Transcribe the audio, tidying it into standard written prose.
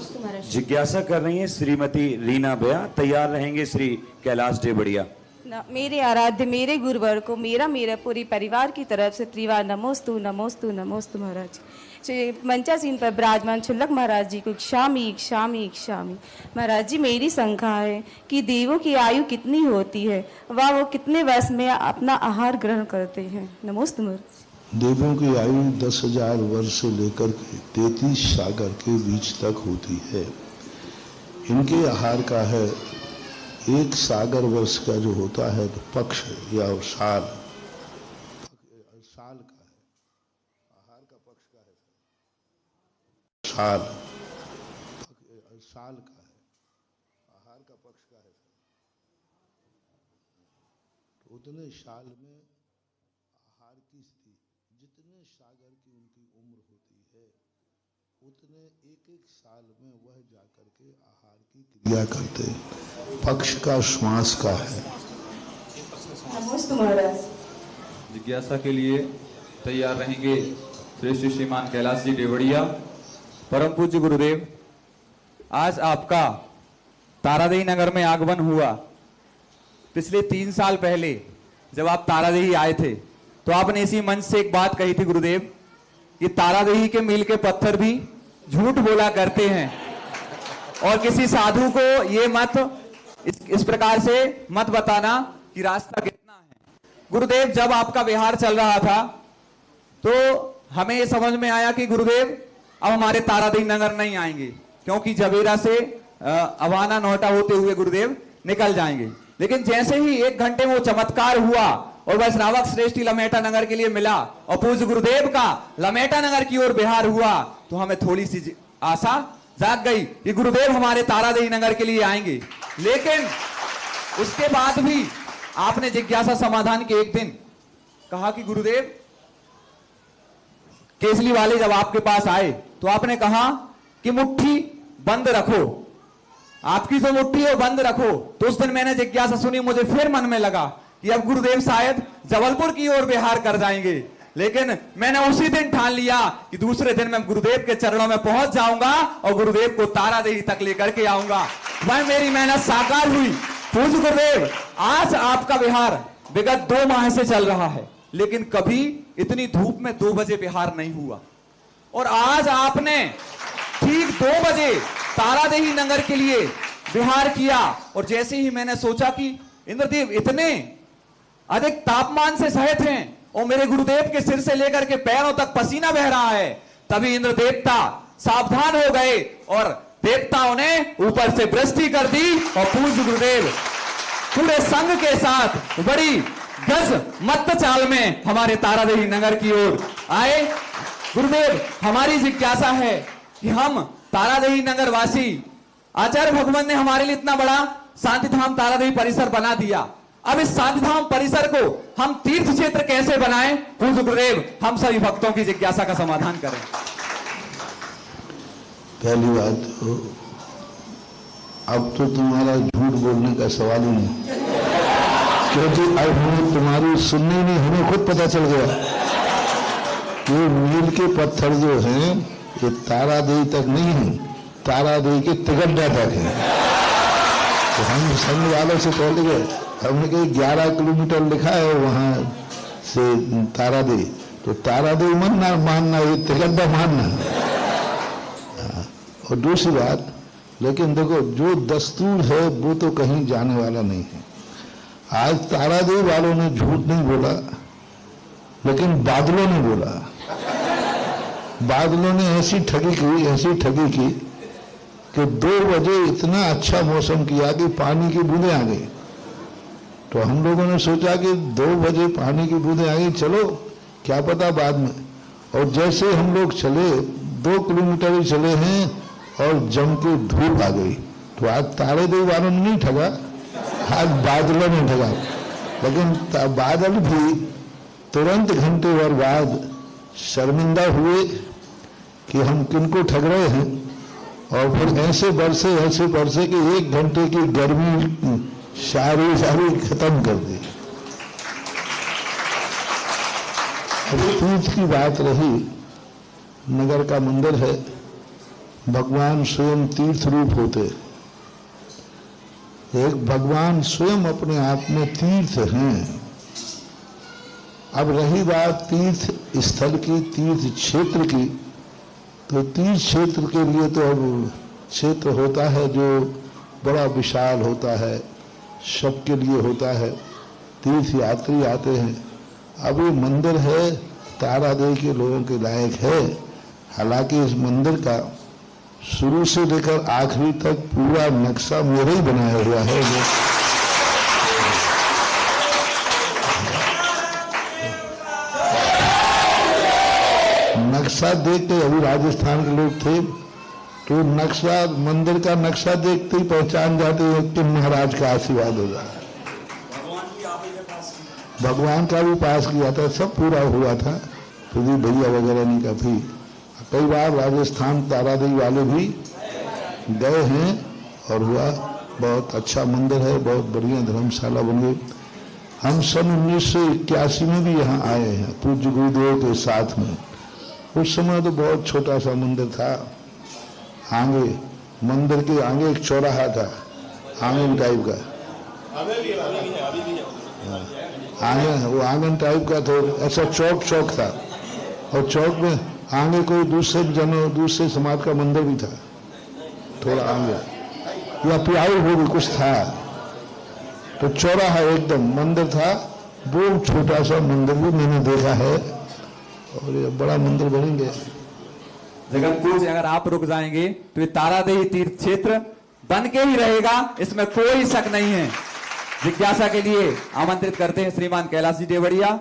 नमस्ते महाराज। जिज्ञासा कर रही हैं श्रीमती रीना बया, तैयार रहेंगे श्री कैलाश डेबड़िया। मेरे आराध्य मेरे गुरुवर को मेरा पूरी परिवार की तरफ से त्रिवार नमोस्तु नमोस्तु नमोस्तु महाराज। श्री मंचासीन पर विराजमान छुल्लक महाराज जी को इक्षामी इक्षामी इक्षामी। महाराज जी मेरी शंका है कि देवों की आयु कितनी होती है, वो कितने वर्ष में अपना आहार ग्रहण करते हैं? नमोस्तु महाराज। देवों की आयु 10,000 वर्ष से लेकर के 33 सागर के बीच तक होती है। इनके आहार का है 1 सागर वर्ष का जो होता है तो पक्ष या साल का है, आहार का पक्ष का है साल का है, आहार का पक्ष का है। तो उतने साल में आहार की स्थिति, जितने सागर की उनकी उम्र होती है उतने एक साल में वह जाकर के आहार की क्रिया करते। पक्ष का श्वास का है। नमस्ते महाराज। जिज्ञासा के लिए तैयार रहेंगे श्री श्रीमान कैलाश जी डेवड़िया। परम पूज्य गुरुदेव, आज आपका तारादेही नगर में आगमन हुआ। पिछले 3 साल पहले जब आप तारादेही आए थे तो आपने इसी मंच से एक बात कही थी गुरुदेव कि तारादेही के मील के पत्थर भी झूठ बोला करते हैं और किसी साधु को ये मत इस प्रकार से मत बताना कि रास्ता कितना है। गुरुदेव, जब आपका विहार चल रहा था तो हमें ये समझ में आया कि गुरुदेव अब हमारे तारादेही नगर नहीं आएंगे, क्योंकि जबेरा से अवाना नोहटा होते हुए गुरुदेव निकल जाएंगे। लेकिन जैसे ही 1 घंटे में वो चमत्कार हुआ और वैष्णवक श्रेष्ठी लमेटा नगर के लिए मिला और पूज्य गुरुदेव का लमेटा नगर की ओर बिहार हुआ तो हमें थोड़ी सी आशा जाग गई कि गुरुदेव हमारे तारादेही नगर के लिए आएंगे। लेकिन उसके बाद भी आपने जिज्ञासा समाधान के एक दिन कहा कि गुरुदेव, केसली वाले जब आपके पास आए तो आपने कहा कि मुट्ठी बंद रखो, आपकी जो मुट्ठी है बंद रखो। तो उस दिन मैंने जिज्ञासा सुनी, मुझे फिर मन में लगा कि अब गुरुदेव शायद जबलपुर की ओर बिहार कर जाएंगे। लेकिन मैंने उसी दिन ठान लिया कि दूसरे दिन मैं गुरुदेव के चरणों में पहुंच जाऊंगा और गुरुदेव को तारादेही तक लेकर के आऊंगा। वह मेरी मेहनत साकार हुई। पूज्य गुरुदेव, आज आपका बिहार विगत 2 माह से चल रहा है, लेकिन कभी इतनी धूप में 2 बजे बिहार नहीं हुआ और आज आपने ठीक 2 बजे तारादेही नगर के लिए बिहार किया। और जैसे ही मैंने सोचा कि इंद्रदेव इतने अधिक तापमान से सहित हैं और मेरे गुरुदेव के सिर से लेकर के पैरों तक पसीना बह रहा है, तभी इंद्र देवता सावधान हो गए और देवताओं ने ऊपर से वृष्टि कर दी और पूज्य गुरुदेव पूरे संघ के साथ बड़ी गज मत चाल में हमारे तारादेही नगर की ओर आए। गुरुदेव, हमारी जिज्ञासा है कि हम तारादेही नगर वासी, आचार्य भगवान ने हमारे लिए इतना बड़ा शांतिधाम तारादेही परिसर बना दिया, अब इस शांतिधाम परिसर को हम तीर्थ क्षेत्र कैसे बनाएं? पूज्य गुरुदेव, हम सभी भक्तों की जिज्ञासा का समाधान करें। पहली बात तो अब तो तुम्हारा झूठ बोलने का सवाल ही नहीं, क्योंकि अब हमें तुम्हारी सुननी नहीं, हमें खुद पता चल गया ये मील के पत्थर जो हैं ये तारादेही तक नहीं है, तारादेही के तिगड्डा तक है। तो हम संघ वालों से पहले गए, हमने कहा 11 किलोमीटर लिखा है वहां से तारादेही, तो तारादेही मानना ये तिगड्डा मानना। और दूसरी बात, लेकिन देखो जो दस्तूर है वो तो कहीं जाने वाला नहीं है। आज तारादेवी वालों ने झूठ नहीं बोला, लेकिन बादलों ने बोला। बादलों ने ऐसी ठगी की कि 2 बजे इतना अच्छा मौसम किया कि पानी की बूंदें आ गई। तो हम लोगों ने सोचा कि 2 बजे पानी की बूंदें आ गई, चलो क्या पता बाद में। और जैसे हम लोग चले 2 किलोमीटर ही चले हैं और जम के धूप आ गई। तो आज तारादेवी वालों ने नहीं ठगा, आज बादलों ने ठगा। लेकिन बादल भी तुरंत घंटे भर बाद शर्मिंदा हुए कि हम किनको ठग रहे हैं, और फिर ऐसे बरसे कि 1 घंटे की गर्मी सारी खत्म कर दी। अभी तीर्थ की बात रही, नगर का मंदिर है, भगवान स्वयं तीर्थ रूप होते। एक भगवान स्वयं अपने आप में तीर्थ हैं। अब रही बात तीर्थ स्थल की, तीर्थ क्षेत्र की, तो तीर्थ क्षेत्र के लिए तो अब क्षेत्र होता है जो बड़ा विशाल होता है, सबके लिए होता है, तीर्थ यात्री आते हैं। अब ये मंदिर है तारादेवी के लोगों के लायक है। हालांकि इस मंदिर का शुरू से लेकर आखिरी तक पूरा नक्शा मेरा ही बनाया हुआ है। नक्शा देख के अभी राजस्थान के लोग थे तो नक्शा, मंदिर का नक्शा देखते ही पहचान जाते हैं कि महाराज का आशीर्वाद होगा। भगवान का भी पास किया था, सब पूरा हुआ था। प्रदीप भैया वगैरह ने काफी कई बार राजस्थान तारादेवी वाले भी गए हैं और हुआ। बहुत अच्छा मंदिर है, बहुत बढ़िया धर्मशाला बन गई। हम सन 1981 में भी यहाँ आए हैं पूज्य गुरुदेव के साथ में। उस समय तो बहुत छोटा सा मंदिर था। आगे मंदिर के आगे एक चौराहा था, आंगन टाइप का। आंगन, वो आंगन टाइप का तो ऐसा चौक था, और चौक में आगे कोई दूसरे समाज का मंदिर भी था थोड़ा आगे, या प्याऊ हो भी कुछ था। तो चौराहा एकदम मंदिर था। वो छोटा सा मंदिर भी मैंने देखा है और ये बड़ा मंदिर बनेंगे। जगतपुर से अगर आप रुक जाएंगे तो ये तारादेवी तीर्थ क्षेत्र बन के ही रहेगा, इसमें कोई शक नहीं है। जिज्ञासा के लिए आमंत्रित करते हैं श्रीमान कैलाश जी देवड़िया।